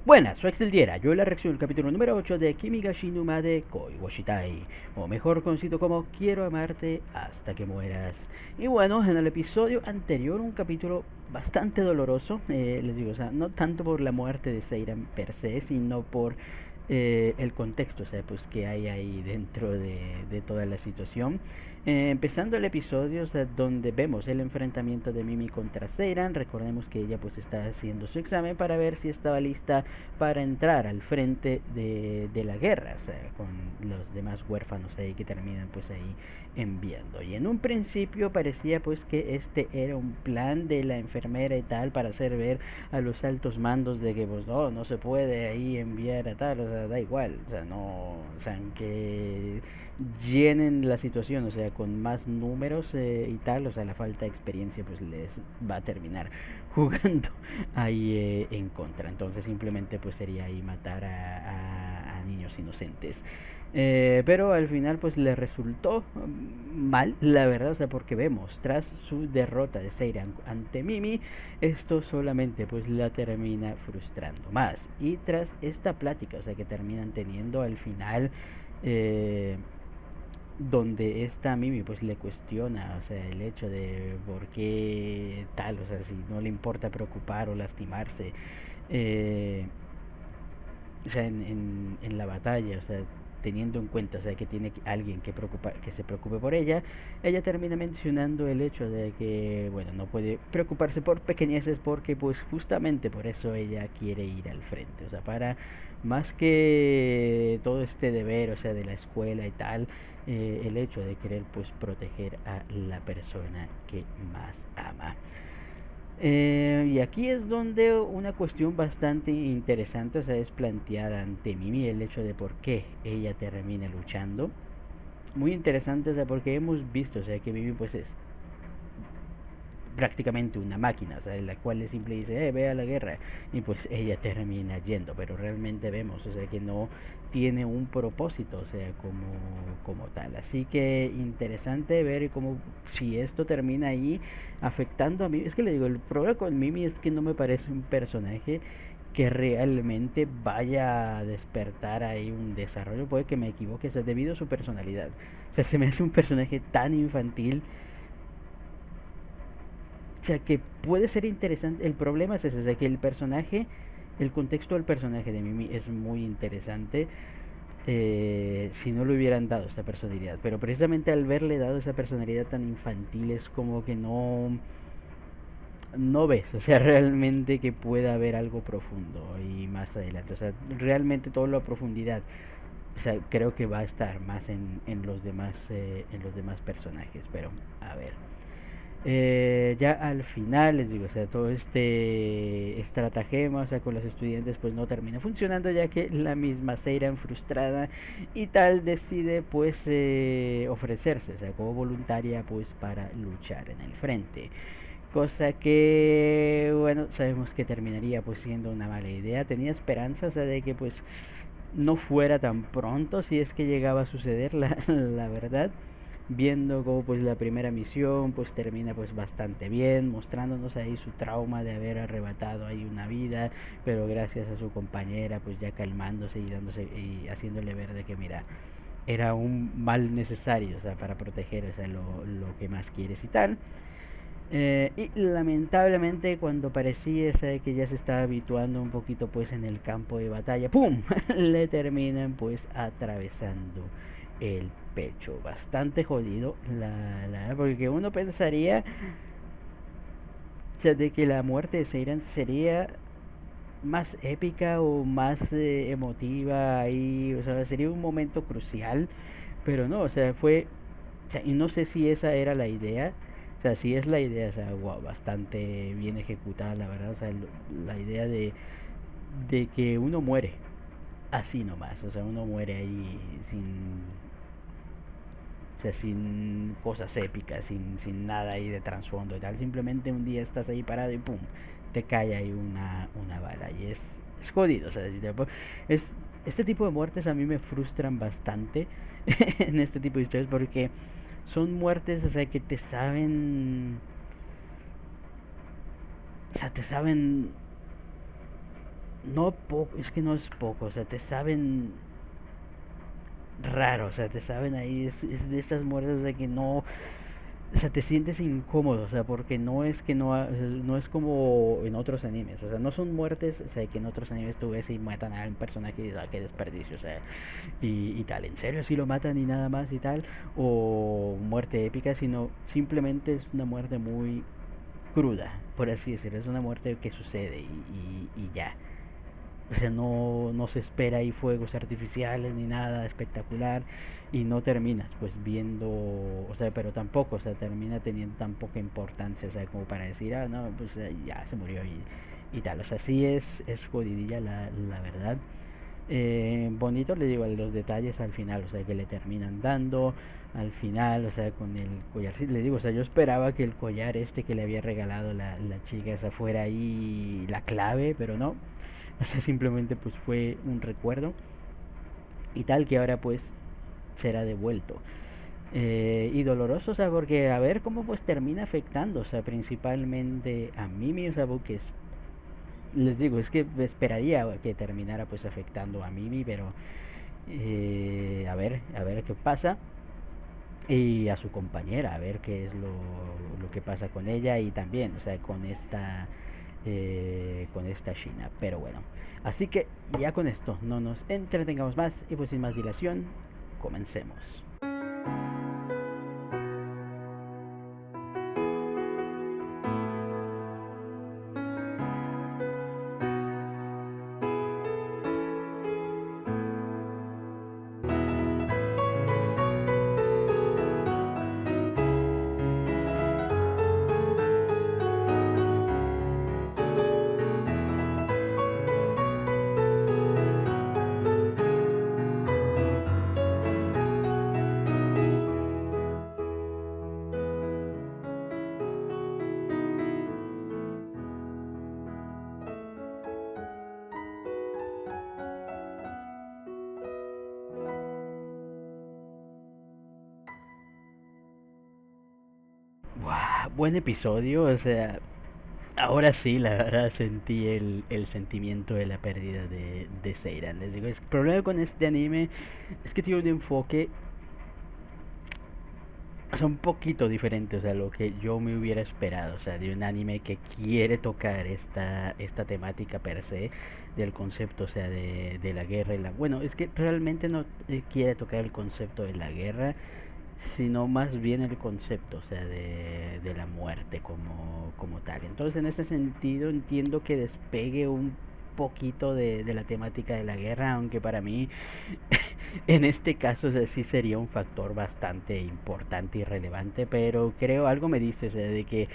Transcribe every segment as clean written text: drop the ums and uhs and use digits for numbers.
Buenas, soy Axel Diera. Yo la reacción del capítulo número 8 de Kimi ga Shinuma de Koi wa Shitai, o mejor conocido como Quiero amarte hasta que mueras. Y bueno, en el episodio anterior, un capítulo bastante doloroso, les digo, o sea, no tanto por la muerte de Seiran per se, sino por el contexto, o sea, pues que hay ahí dentro de toda la situación. Empezando el episodio, o sea, donde vemos el enfrentamiento de Mimi contra Seiran. Recordemos que ella pues está haciendo su examen para ver si estaba lista para entrar al frente de la guerra, o sea, con los demás huérfanos ahí que terminan pues ahí enviando. Y en un principio parecía pues que este era un plan de la enfermera y tal para hacer ver a los altos mandos de que pues no se puede ahí enviar a tal, o sea, da igual, o sea, no, o sea, que llenen la situación, o sea, con más números y tal, o sea, la falta de experiencia pues les va a terminar jugando ahí en contra. Entonces simplemente pues sería ahí matar a niños inocentes. Pero al final pues le resultó mal, la verdad, o sea, porque vemos, tras su derrota de Seiran ante Mimi, esto solamente pues la termina frustrando más. Y tras esta plática, o sea, que terminan teniendo al final, eh, donde esta Mimi pues le cuestiona, o sea, el hecho de por qué tal, o sea, si no le importa preocupar o lastimarse, eh, o sea, en la batalla, o sea, teniendo en cuenta, o sea, que tiene alguien que se preocupe por ella, ella termina mencionando el hecho de que, bueno, no puede preocuparse por pequeñeces porque, pues, justamente por eso ella quiere ir al frente, o sea, para más que todo este deber, o sea, de la escuela y tal, el hecho de querer, pues, proteger a la persona que más ama. Y aquí es donde una cuestión bastante interesante, o sea, es planteada ante Mimi, el hecho de por qué ella termina luchando. Muy interesante, o sea, porque hemos visto, o sea, que Mimi pues es prácticamente una máquina, o sea, en la cual le simple dice, ve a la guerra, y pues ella termina yendo, pero realmente vemos, o sea, que no tiene un propósito, o sea, como tal. Así que interesante ver cómo, si esto termina ahí afectando a mí. Es que le digo, el problema con Mimi es que no me parece un personaje que realmente vaya a despertar ahí un desarrollo. Puede que me equivoque, o sea, debido a su personalidad. O sea, se me hace un personaje tan infantil, o sea, que puede ser interesante. El problema es ese, o sea, que el personaje, el contexto del personaje de Mimi es muy interesante, si no le hubieran dado esa personalidad. Pero precisamente al verle dado esa personalidad tan infantil es como que no ves, o sea, realmente que pueda haber algo profundo y más adelante. O sea, realmente toda la profundidad, o sea, creo que va a estar más en los demás personajes. Pero a ver, ya al final les digo, o sea, todo este estratagema, o sea, con los estudiantes pues no termina funcionando, ya que la misma Seiran frustrada y tal decide pues ofrecerse, o sea, como voluntaria pues para luchar en el frente. Cosa que, bueno, sabemos que terminaría pues siendo una mala idea. Tenía esperanza, o sea, de que pues no fuera tan pronto si es que llegaba a suceder, la verdad, viendo como pues la primera misión pues termina pues bastante bien, mostrándonos ahí su trauma de haber arrebatado ahí una vida, pero gracias a su compañera pues ya calmándose y dándose y haciéndole ver de que mira, era un mal necesario, o sea, para proteger, o sea, lo que más quieres y tal. Y lamentablemente cuando parecía, ¿sabe?, que ya se estaba habituando un poquito pues en el campo de batalla, ¡pum! Le terminan pues atravesando el pecho. Bastante jodido, porque uno pensaría, o sea, de que la muerte de Seiran sería más épica o más emotiva ahí, o sea, sería un momento crucial, pero no, o sea, fue, o sea, y no sé si esa era la idea, o sea, si es la idea, o sea, wow, bastante bien ejecutada, la verdad, o sea, la idea de que uno muere así nomás, o sea, uno muere ahí sin, o sea, sin cosas épicas, sin nada ahí de trasfondo y tal, simplemente un día estás ahí parado y pum, te cae ahí una bala y es jodido, o sea, es, este tipo de muertes a mí me frustran bastante en este tipo de historias porque son muertes, o sea, que te saben, o sea, te saben no poco, es que no es poco, o sea, te saben raro, o sea, te saben ahí, es de estas muertes de que no, o sea, te sientes incómodo, o sea, porque no es que no, no es como en otros animes, o sea, no son muertes, o sea, que en otros animes tú ves y matan a un personaje y dices, ah, qué desperdicio, o sea, y tal, en serio, si lo matan y nada más y tal, o muerte épica, sino simplemente es una muerte muy cruda, por así decirlo, es una muerte que sucede y ya. O sea, no se espera ahí fuegos artificiales ni nada espectacular y no terminas pues viendo, o sea, pero tampoco, o sea, termina teniendo tan poca importancia, o sea, como para decir, ah, no, pues ya se murió y tal, o sea, sí es jodidilla la verdad. Bonito, le digo, los detalles al final, o sea, que le terminan dando al final, o sea, con el collar. Sí, le digo, o sea, yo esperaba que el collar este que le había regalado la chica esa fuera ahí la clave, pero no. O sea, simplemente pues fue un recuerdo y tal que ahora pues será devuelto. Y doloroso, o sea, porque a ver cómo pues termina afectando, o sea, principalmente a Mimi, o sea, porque les digo, es que esperaría que terminara pues afectando a Mimi, pero a ver qué pasa. Y a su compañera, a ver qué es lo que pasa con ella y también, o sea, con esta China. Pero bueno, así que ya con esto no nos entretengamos más y pues sin más dilación, comencemos. Buah, buen episodio, o sea, ahora sí, la verdad sentí el sentimiento de la pérdida de Seiran. Les digo, el problema con este anime es que tiene un enfoque, o sea, un poquito diferente, o sea, lo que yo me hubiera esperado, o sea, de un anime que quiere tocar esta temática per se, del concepto, o sea, de la guerra y la... Bueno, es que realmente no quiere tocar el concepto de la guerra, sino más bien el concepto, o sea, de la muerte como tal. Entonces, en ese sentido, entiendo que despegue un poquito de la temática de la guerra, aunque para mí en este caso, o sea, sí sería un factor bastante importante y relevante, pero creo algo me dice, o sea, de que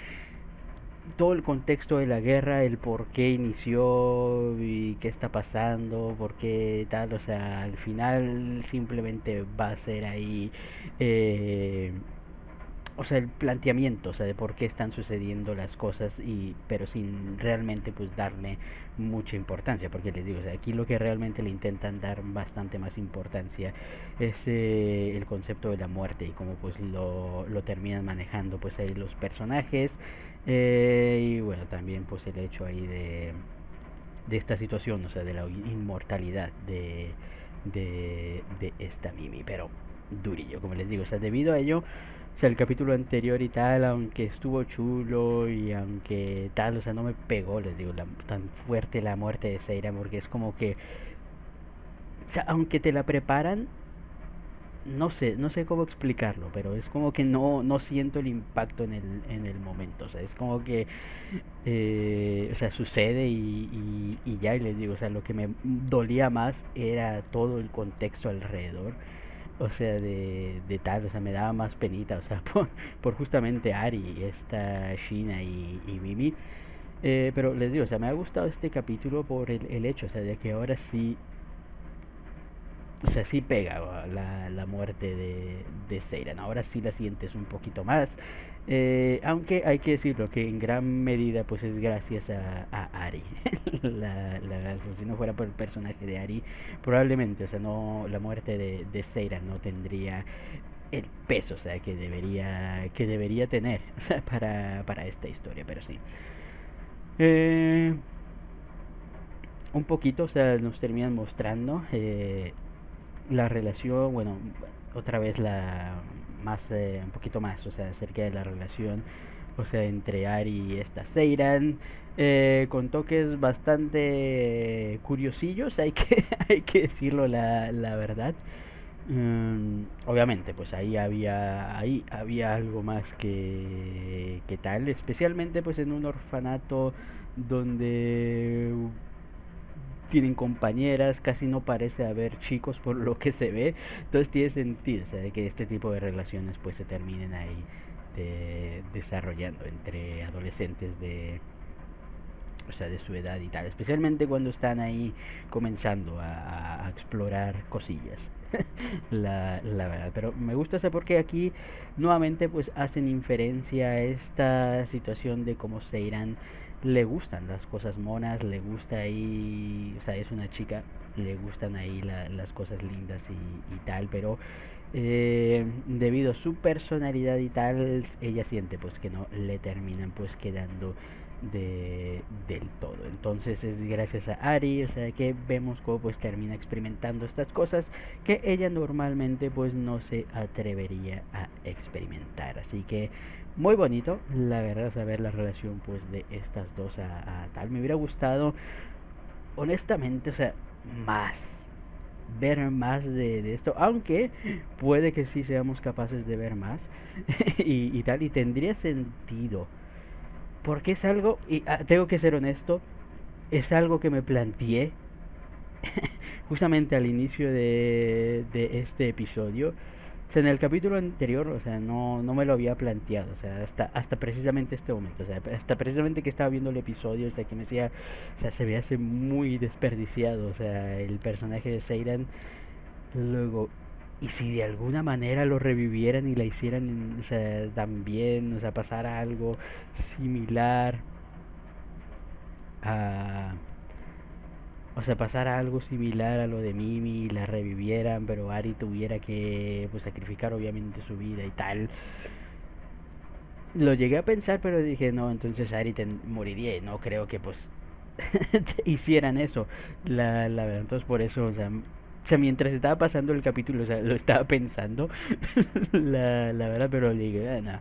todo el contexto de la guerra, el por qué inició y qué está pasando, por qué tal, o sea, al final simplemente va a ser ahí eh, o sea, el planteamiento, o sea, de por qué están sucediendo las cosas y pero sin realmente pues darle mucha importancia, porque les digo, o sea, aquí lo que realmente le intentan dar bastante más importancia es el concepto de la muerte y cómo pues lo terminan manejando pues ahí los personajes y bueno, también pues el hecho ahí de esta situación, o sea, de la inmortalidad de esta Mimi, pero durillo, como les digo, o sea, debido a ello, o sea, el capítulo anterior y tal, aunque estuvo chulo y aunque tal, o sea, no me pegó, les digo, tan fuerte la muerte de Seira, porque es como que, o sea, aunque te la preparan, no sé cómo explicarlo, pero es como que no siento el impacto en el momento, o sea, es como que, o sea, sucede y ya, y les digo, o sea, lo que me dolía más era todo el contexto alrededor, o sea, de tal, o sea, me daba más penita, o sea, por justamente Ari, esta Shina y Mimi. Pero les digo, o sea, me ha gustado este capítulo por el hecho, o sea, de que ahora sí, o sea, sí pega la muerte de Seiran. Ahora sí la sientes un poquito más. Aunque hay que decirlo que en gran medida pues es gracias a Ari. Si no fuera por el personaje de Ari, probablemente, o sea, no, la muerte de Seiran no tendría el peso, o sea, que debería tener, o sea, para esta historia, pero sí. Eh, un poquito, o sea, nos terminan mostrando la relación, bueno, otra vez un poquito más, o sea, acerca de la relación, o sea, entre Ari y esta Seiran, con toques bastante curiosillos, hay que decirlo la verdad. Obviamente, pues ahí había algo más que tal, especialmente pues en un orfanato donde tienen compañeras, casi no parece haber chicos por lo que se ve, entonces tiene sentido, o sea, de que este tipo de relaciones pues se terminen ahí desarrollando entre adolescentes o sea, de su edad y tal, especialmente cuando están ahí comenzando a explorar cosillas. La verdad, pero me gusta ese porque aquí nuevamente pues hacen inferencia a esta situación de cómo Seiran le gustan las cosas monas, le gusta ahí, o sea, es una chica, le gustan ahí las cosas lindas y tal, pero debido a su personalidad y tal, ella siente pues que no le terminan pues quedando del todo. Entonces es gracias a Ari, o sea, que vemos cómo pues termina experimentando estas cosas que ella normalmente pues no se atrevería a experimentar. Así que muy bonito, la verdad, saber la relación pues de estas dos a tal. Me hubiera gustado, honestamente, o sea, más ver más de esto, aunque puede que sí seamos capaces de ver más y tal, y tendría sentido porque es algo, y tengo que ser honesto, es algo que me planteé justamente al inicio de este episodio. O sea, en el capítulo anterior, o sea, no me lo había planteado, o sea, hasta precisamente este momento, o sea, hasta precisamente que estaba viendo el episodio, o sea, que me decía, o sea, se me hace muy desperdiciado, o sea, el personaje de Seiran. Luego, y si de alguna manera lo revivieran y la hicieran, o sea, también, o sea, pasara algo similar a, o sea, pasara algo similar a lo de Mimi y la revivieran, pero Ari tuviera que pues sacrificar obviamente su vida y tal. Lo llegué a pensar, pero dije, no, entonces Ari moriría y no creo que pues hicieran eso. La verdad, entonces por eso, o sea, mientras estaba pasando el capítulo, o sea, lo estaba pensando, la verdad, pero dije, no,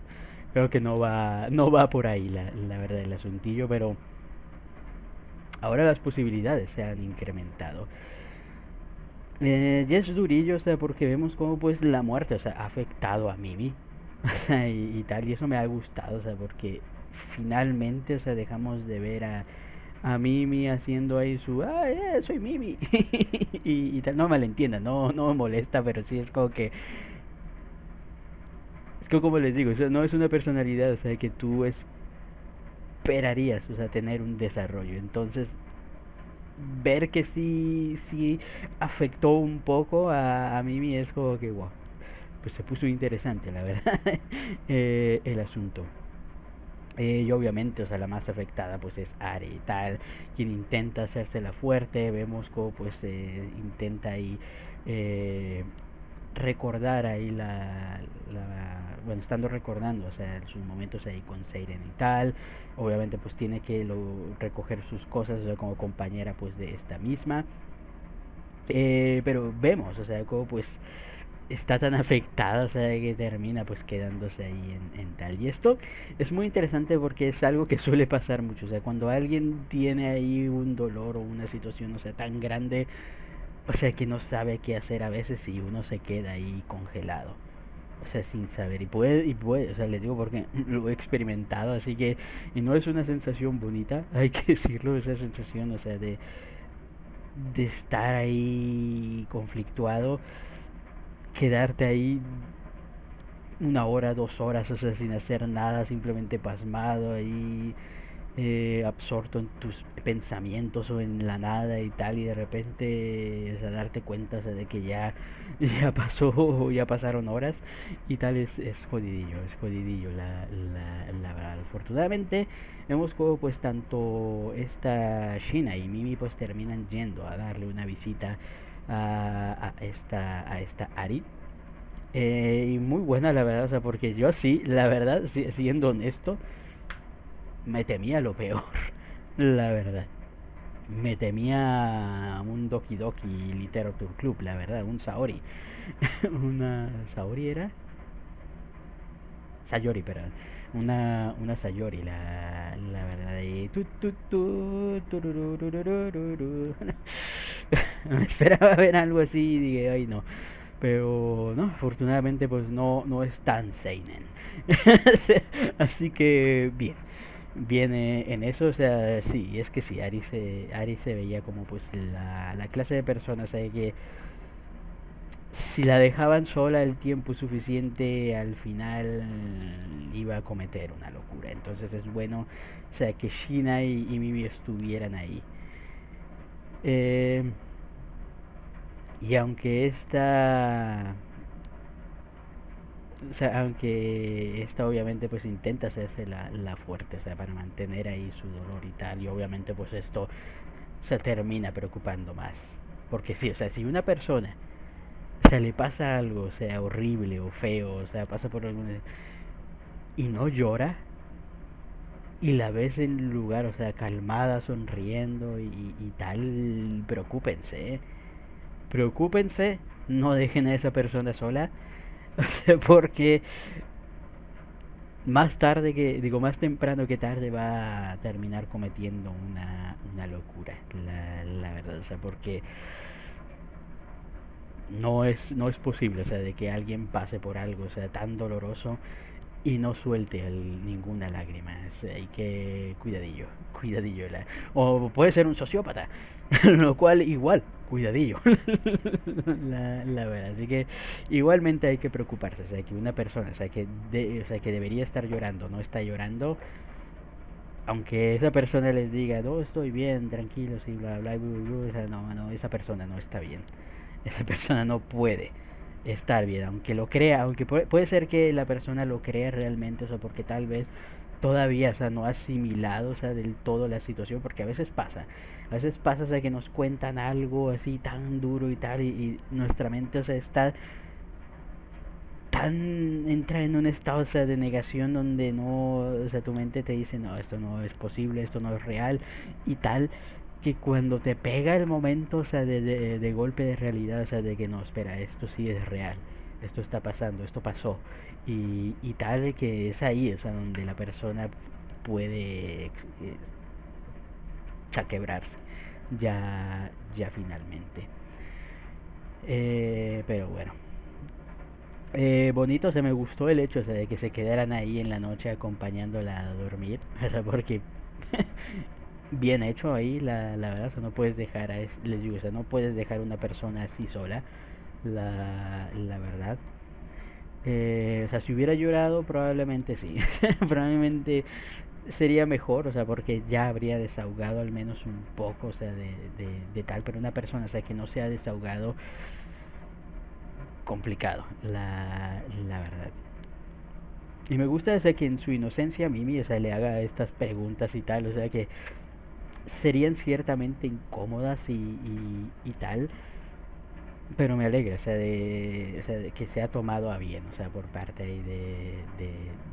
creo que no va por ahí la verdad el asuntillo, pero ahora las posibilidades se han incrementado. Ya es durillo, o sea, porque vemos cómo pues la muerte, o sea, ha afectado a Mimi, o sea, y tal, y eso me ha gustado, o sea, porque finalmente, o sea, dejamos de ver a Mimi haciendo ahí soy Mimi, y tal, no me la entiendan, no me molesta, pero sí es como que, es que como les digo, o sea, no es una personalidad, o sea, que tú esperarías, o sea, tener un desarrollo, entonces ver que sí afectó un poco a Mimi es como que, wow, pues se puso interesante, la verdad, el asunto. Y obviamente, o sea, la más afectada pues es Ari y tal, quien intenta hacérsela fuerte, vemos cómo pues intenta ahí eh, recordar ahí bueno, estando recordando, o sea, sus momentos ahí con Seiren y tal, obviamente pues tiene que recoger sus cosas, o sea, como compañera pues de esta misma, pero vemos, o sea, como pues está tan afectada, o sea, que termina pues quedándose ahí en tal. Y esto es muy interesante porque es algo que suele pasar mucho, o sea, cuando alguien tiene ahí un dolor o una situación, o sea, tan grande, o sea, que no sabe qué hacer a veces y uno se queda ahí congelado. O sea, sin saber. O sea, les digo porque lo he experimentado, así que, y no es una sensación bonita, hay que decirlo, esa sensación, o sea, de estar ahí conflictuado, quedarte ahí una hora, 2 horas, o sea, sin hacer nada, simplemente pasmado ahí, absorto en tus pensamientos o en la nada y tal, y de repente, o sea, darte cuenta, o sea, de que ya pasó, ya pasaron horas y tal, es jodidillo la verdad. Afortunadamente, vemos como pues tanto esta Shina y Mimi pues terminan yendo a darle una visita a esta Ari. Y muy buena la verdad, o sea, porque yo sí, la verdad, siendo honesto, me temía lo peor, la verdad. Me temía un Doki Doki Literature Club, la verdad, un Saori. Una Saori era Sayori, perdón. Una Sayori, la verdad. Y me esperaba ver algo así y dije, ay no. Pero no, afortunadamente pues no es tan seinen. Así que bien. Viene en eso, o sea, sí, es que sí, Ari se veía como pues la clase de personas que si la dejaban sola el tiempo suficiente, al final iba a cometer una locura. Entonces es bueno, o sea, que Shina y Mimi estuvieran ahí. Eh, y aunque esta obviamente pues intenta hacerse la fuerte, o sea, para mantener ahí su dolor y tal, y obviamente pues esto se termina preocupando más. Porque sí, o sea, si una persona, o sea, le pasa algo, o sea, horrible o feo, o sea, pasa por alguna y no llora y la ves en el lugar, o sea, calmada, sonriendo y tal, preocúpense, ¿eh? Preocúpense, no dejen a esa persona sola, o sea, porque más tarde que, digo, más temprano que tarde va a terminar cometiendo una locura, la verdad, o sea, porque no es posible, o sea, de que alguien pase por algo, o sea, tan doloroso y no suelte ninguna lágrima. Hay que cuidadillo, cuidadillo. O puede ser un sociópata, lo cual igual, cuidadillo. La verdad, así que igualmente hay que preocuparse, o sea, que una persona, o sea, que debería estar llorando, no está llorando, aunque esa persona les diga, no, estoy bien, tranquilo, sí, bla, bla, bla, bla, bla, o sea, no, esa persona no está bien. Esa persona no puede estar bien, aunque lo crea, aunque puede ser que la persona lo crea realmente, o sea, porque tal vez todavía, o sea, no ha asimilado, o sea, del todo la situación, porque a veces pasa, o sea, que nos cuentan algo así tan duro y tal, y nuestra mente, o sea, está entra en un estado, o sea, de negación donde no, o sea, tu mente te dice, no, esto no es posible, esto no es real y tal, que cuando te pega el momento, o sea, de golpe de realidad, o sea, de que no, espera, esto sí es real, esto está pasando, esto pasó y tal, que es ahí, o sea, donde la persona puede ya quebrarse, ya finalmente. Pero bueno, bonito, se me gustó el hecho, o sea, de que se quedaran ahí en la noche acompañándola a dormir, o sea, porque bien hecho ahí, la verdad, o sea, no puedes dejar, les digo, o sea, no puedes dejar una persona así sola, la verdad. O sea, si hubiera llorado, probablemente sí, probablemente sería mejor, o sea, porque ya habría desahogado al menos un poco, o sea, de tal, pero una persona, o sea, que no se ha desahogado, complicado, la verdad. Y me gusta, o sea, que en su inocencia a Mimi, o sea, le haga estas preguntas y tal, o sea, que serían ciertamente incómodas y tal, pero me alegra, o sea, de que se ha tomado a bien, o sea, por parte ahí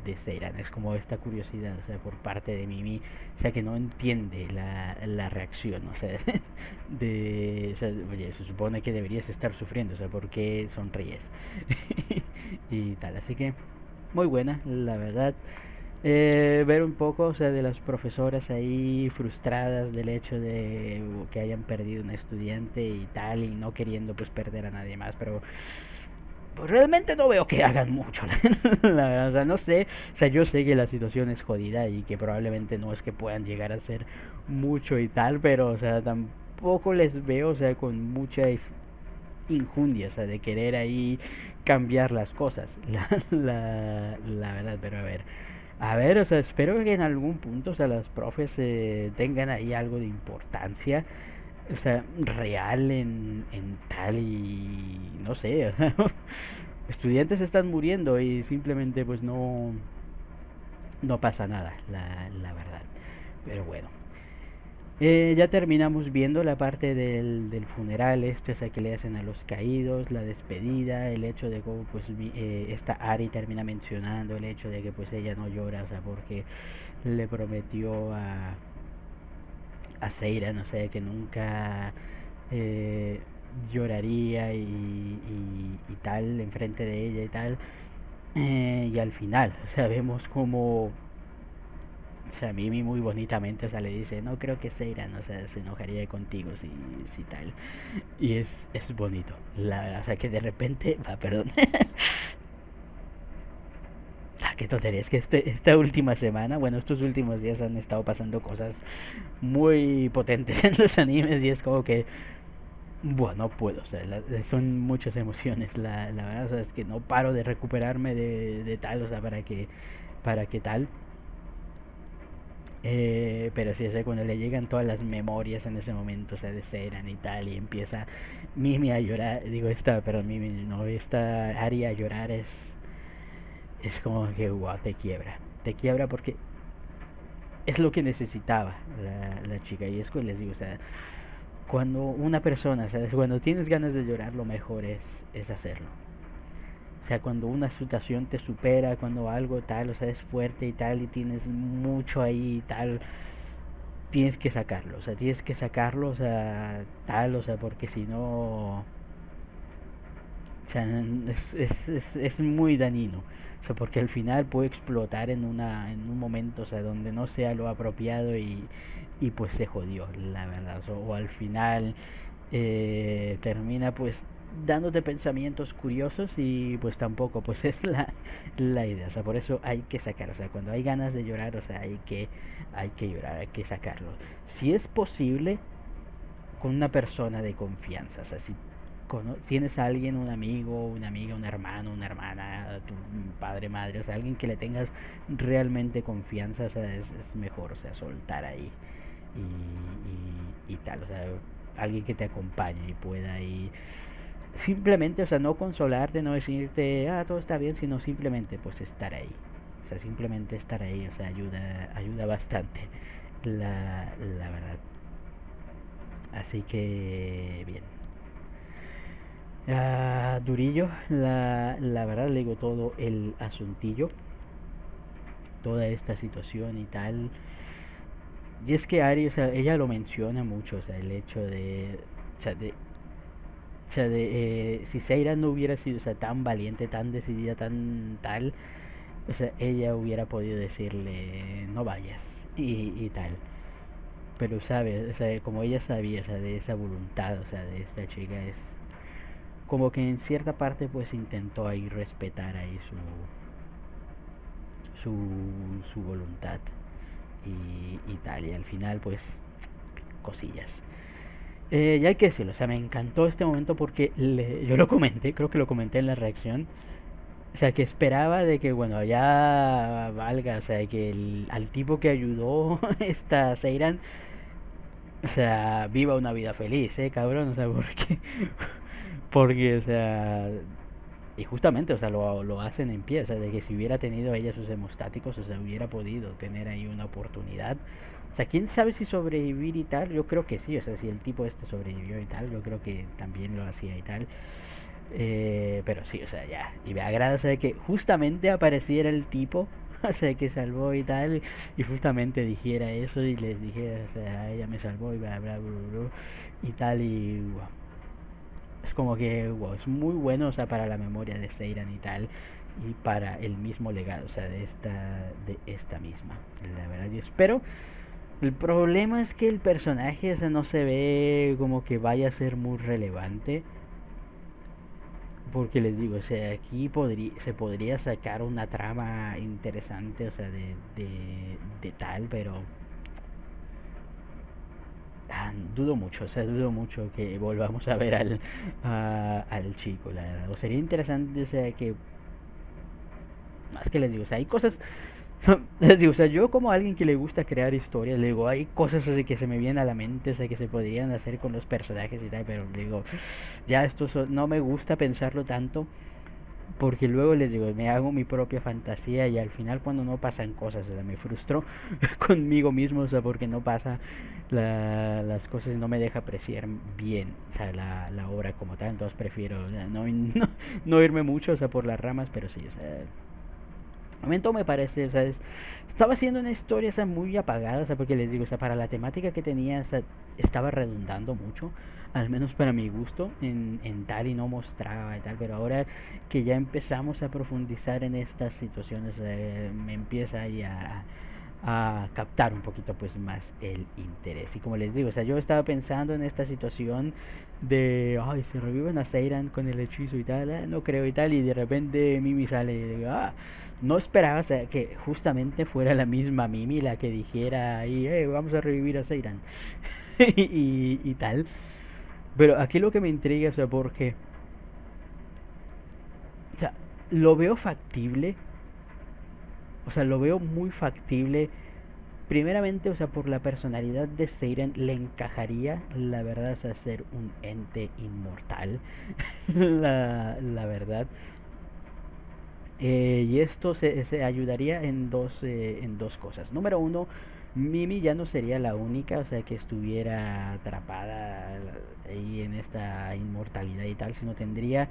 de Seiran. Es como esta curiosidad, o sea, por parte de Mimi, o sea, que no entiende la reacción, o sea, o sea, oye, se supone que deberías estar sufriendo, o sea, ¿por qué sonríes? Y tal, así que muy buena, la verdad. Ver un poco, o sea, de las profesoras ahí frustradas del hecho de que hayan perdido un estudiante y tal, y no queriendo pues perder a nadie más, pero pues, realmente no veo que hagan mucho, la verdad, o sea, no sé, o sea, yo sé que la situación es jodida y que probablemente no es que puedan llegar a hacer mucho y tal, pero, o sea, tampoco les veo, o sea, con mucha injundia, o sea, de querer ahí cambiar las cosas, la verdad, pero a ver, o sea, espero que en algún punto, o sea, las profes tengan ahí algo de importancia, o sea, real en tal y no sé, o sea, estudiantes están muriendo y simplemente pues no pasa nada, la verdad. Pero bueno, ya terminamos viendo la parte del funeral, o sea, que le hacen a los caídos, la despedida, el hecho de cómo pues esta Ari termina mencionando el hecho de que pues ella no llora, o sea, porque le prometió a Seiran, o sea, que nunca eh, lloraría y tal enfrente de ella y tal. Y al final, o sea, vemos como, o sea, Mimi muy bonitamente, o sea, le dice, no creo que Seiran, o sea, se enojaría contigo si tal. Y es bonito, la verdad, o sea, que de repente, perdón, qué tontería, es que esta última semana, bueno, estos últimos días han estado pasando cosas muy potentes en los animes y es como que, bueno, no puedo, o sea, son muchas emociones, la verdad, o sea, es que no paro de recuperarme de tal, o sea, para que tal. Pero sí, o sea, cuando le llegan todas las memorias en ese momento, o sea, de Seran y tal, y empieza Mimi a llorar, digo, pero Mimi, no, esta Ari a llorar es como que, wow, te quiebra porque es lo que necesitaba la chica, y es que les digo, o sea, cuando una persona, ¿sabes? Cuando tienes ganas de llorar, lo mejor es hacerlo. O sea, cuando una situación te supera, cuando algo tal, o sea, es fuerte y tal, y tienes mucho ahí y tal, tienes que sacarlo, o sea, tienes que sacarlo, o sea, tal, o sea, porque si no, o sea, es muy dañino, o sea, porque al final puede explotar en un momento, o sea, donde no sea lo apropiado y pues se jodió, la verdad, o al final termina pues dándote pensamientos curiosos y pues tampoco pues es la idea, o sea, por eso hay que sacar, o sea, cuando hay ganas de llorar, o sea, hay que llorar, hay que sacarlo. Si es posible, con una persona de confianza, o sea, si tienes a alguien, un amigo, una amiga, un hermano, una hermana, tu padre, madre, o sea, alguien que le tengas realmente confianza, o sea, es mejor, o sea, soltar ahí y tal, o sea, alguien que te acompañe y pueda ahí simplemente, o sea, no consolarte, no decirte, todo está bien, sino simplemente pues estar ahí. O sea, simplemente estar ahí, o sea, ayuda bastante, la verdad. Así que, bien. Durillo, la verdad le digo todo el asuntillo, toda esta situación y tal. Y es que Ari, o sea, ella lo menciona mucho, o sea, el hecho o sea, si Seira no hubiera sido, o sea, tan valiente, tan decidida, tan tal, o sea, ella hubiera podido decirle, no vayas y tal. Pero, ¿sabes? O sea, como ella sabía, o sea, de esa voluntad, o sea, de esta chica, es como que en cierta parte, pues intentó ahí respetar ahí su, su voluntad y tal. Y al final, pues, cosillas. Ya hay que decirlo, o sea, me encantó este momento porque yo lo comenté, creo que lo comenté en la reacción. O sea, que esperaba de que, bueno, ya valga, o sea, que al tipo que ayudó esta Seiran, o sea, viva una vida feliz, cabrón, o sea, porque, o sea, y justamente, o sea, lo hacen en pie, o sea, de que si hubiera tenido ella sus hemostáticos, o sea, hubiera podido tener ahí una oportunidad. O sea, quién sabe si sobrevivir y tal, yo creo que sí, o sea, si el tipo este sobrevivió y tal, yo creo que también lo hacía y tal. Pero sí, o sea, ya. Y me agrada, o sea, que justamente apareciera el tipo, o sea, que salvó y tal, y justamente dijera eso y les dijera, o sea, ella me salvó y bla, bla, bla, bla, y tal, y wow. Es como que, wow, es muy bueno, o sea, para la memoria de Seiran y tal, y para el mismo legado, o sea, de esta misma. La verdad, yo espero. El problema es que el personaje, o sea, no se ve como que vaya a ser muy relevante. Porque les digo, o sea, aquí se podría sacar una trama interesante, o sea, de tal, pero dudo mucho, o sea, dudo mucho que volvamos a ver al chico, la verdad. O sería interesante, o sea, que, más que les digo, o sea, hay cosas, les digo, o sea, yo como alguien que le gusta crear historias, le digo, hay cosas así que se me vienen a la mente, o sea, que se podrían hacer con los personajes y tal, pero le digo, ya esto no me gusta pensarlo tanto. Porque luego les digo, me hago mi propia fantasía y al final cuando no pasan cosas, o sea, me frustro conmigo mismo, o sea, porque no pasa las cosas y no me deja apreciar bien, o sea, la obra como tal, entonces prefiero, o sea, no irme mucho, o sea, por las ramas, pero sí, o sea, Momento me parece, o sea, estaba haciendo una historia, o sea, muy apagada, o sea, porque les digo, o sea, para la temática que tenía, o sea, estaba redundando mucho, al menos para mi gusto, en tal y no mostraba y tal, pero ahora que ya empezamos a profundizar en estas situaciones, me empieza ahí a captar un poquito pues más el interés. Y como les digo, o sea, yo estaba pensando en esta situación de, ay, si reviven a Seiran con el hechizo y tal, no creo y tal, y de repente Mimi sale y digo, no esperaba, o sea, que justamente fuera la misma Mimi la que dijera ahí, vamos a revivir a Seiran y tal. Pero aquí lo que me intriga, o sea, porque, o sea, lo veo factible, o sea, lo veo muy factible. Primeramente, o sea, por la personalidad de Seiren le encajaría, la verdad, o sea, ser un ente inmortal. La verdad. Y esto se ayudaría en dos cosas. Número uno, Mimi ya no sería la única, o sea, que estuviera atrapada ahí en esta inmortalidad y tal, sino tendría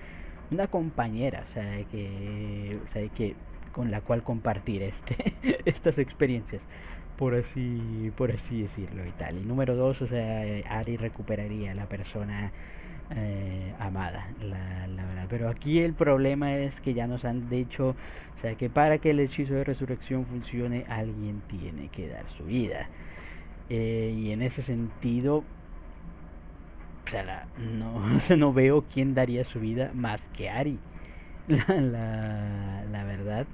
una compañera, o sea, que con la cual compartir estas experiencias, por así decirlo y tal. Y número dos, o sea, Ari recuperaría a la persona amada, la verdad. Pero aquí el problema es que ya nos han dicho, o sea, que para que el hechizo de resurrección funcione, alguien tiene que dar su vida. Y en ese sentido, o sea, no, no veo quién daría su vida más que Ari, la verdad.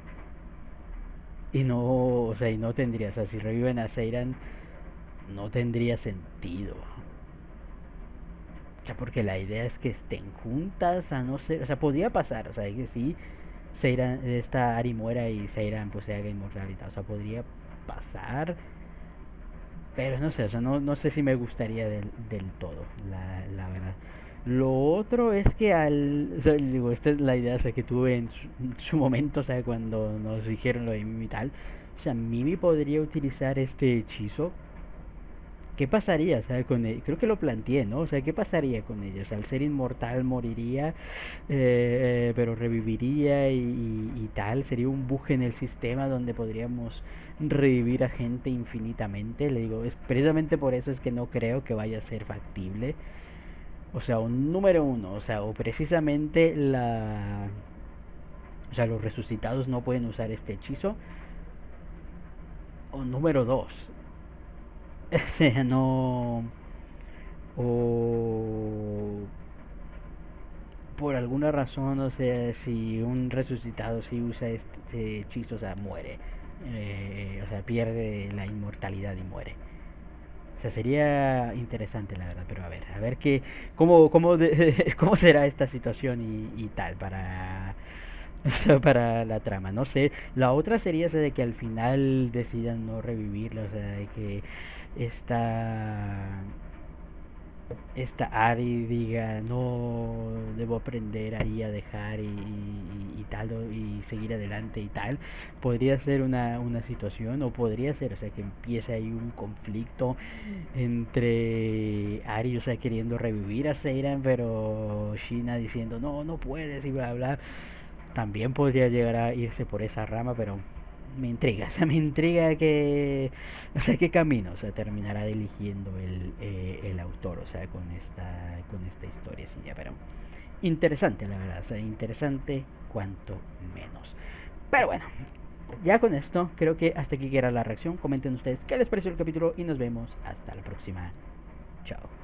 Y no, o sea, y no tendría, o sea, si reviven a Seiran, no tendría sentido. O sea, porque la idea es que estén juntas, a no ser, o sea, podría pasar, o sea, que sí, Seiran, esta Ari muera y Seiran pues se haga inmortal y tal, o sea, podría pasar, pero no sé, o sea, no sé si me gustaría del todo, la verdad. Lo otro es que o sea, digo, esta es la idea, o sea, que tuve en su momento, o sea, cuando nos dijeron lo de Mimi y tal, o sea, Mimi podría utilizar este hechizo. ¿Qué pasaría, o sea, con él? Creo que lo planteé, ¿no? O sea, ¿qué pasaría con ellos? Al ser inmortal moriría, pero reviviría y tal. Sería un buje en el sistema donde podríamos revivir a gente infinitamente. Le digo, es precisamente por eso es que no creo que vaya a ser factible. O sea, un número uno, o sea, o precisamente o sea, los resucitados no pueden usar este hechizo. O número dos, o sea, no, o por alguna razón, o sea, si un resucitado si usa este hechizo, o sea, muere. O sea, pierde la inmortalidad y muere. O sea, sería interesante la verdad, pero a ver cómo será esta situación y tal o sea, para la trama. No sé, la otra sería esa de que al final decidan no revivirlo, o sea, de que esta esta Ari diga no debo aprender ahí a dejar y tal y seguir adelante y tal, podría ser una situación, o podría ser, o sea, que empiece ahí un conflicto entre Ari, o sea, queriendo revivir a Seiran, pero Shina diciendo no puedes y bla bla. También podría llegar a irse por esa rama, pero me intriga, o sea, me intriga que, o sea, qué camino, o sea, terminará eligiendo el autor, o sea, con esta historia, sí, ya, pero interesante, la verdad, o sea, interesante cuanto menos. Pero bueno, ya con esto, creo que hasta aquí queda la reacción. Comenten ustedes qué les pareció el capítulo y nos vemos hasta la próxima. Chao.